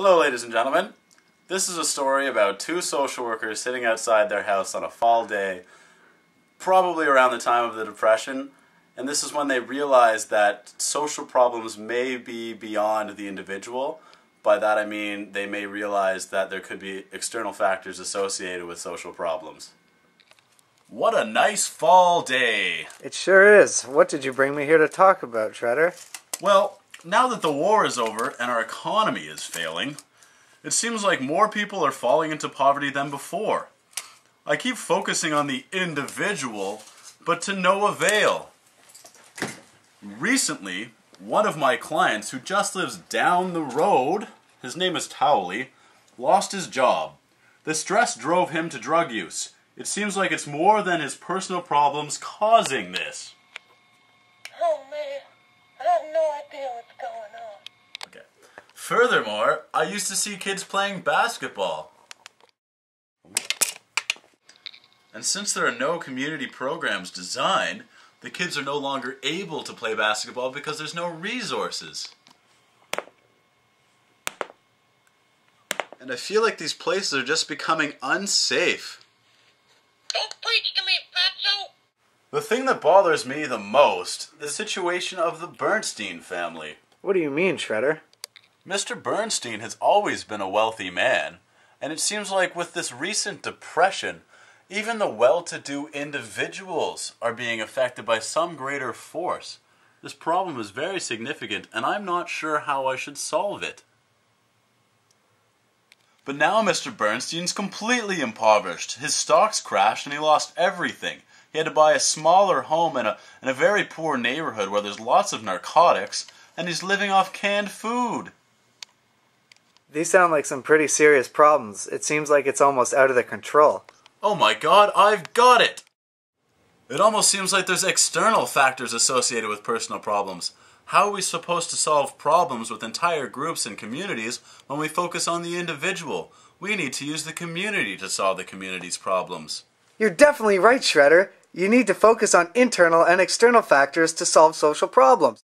Hello, ladies and gentlemen. This is a story about two social workers sitting outside their house on a fall day, probably around the time of the Depression, and this is when they realized that social problems may be beyond the individual. By that I mean they may realize that there could be external factors associated with social problems. What a nice fall day! It sure is. What did you bring me here to talk about, Shredder? Well, now that the war is over and our economy is failing, it seems like more people are falling into poverty than before. I keep focusing on the individual, but to no avail. Recently, one of my clients who just lives down the road, his name is Towley, lost his job. The stress drove him to drug use. It seems like it's more than his personal problems causing this. Oh man, I have no idea what's going on. Okay. Furthermore, I used to see kids playing basketball. And since there are no community programs designed, the kids are no longer able to play basketball because there's no resources. And I feel like these places are just becoming unsafe. Don't preach to me, fatso! The thing that bothers me the most, the situation of the Bernstein family. What do you mean, Shredder? Mr. Bernstein has always been a wealthy man, and it seems like with this recent depression, even the well-to-do individuals are being affected by some greater force. This problem is very significant, and I'm not sure how I should solve it. But now Mr. Bernstein's completely impoverished. His stocks crashed and he lost everything. He had to buy a smaller home in a very poor neighborhood where there's lots of narcotics, and he's living off canned food. These sound like some pretty serious problems. It seems like it's almost out of their control. Oh my God, I've got it! It almost seems like there's external factors associated with personal problems. How are we supposed to solve problems with entire groups and communities when we focus on the individual? We need to use the community to solve the community's problems. You're definitely right, Shredder. You need to focus on internal and external factors to solve social problems.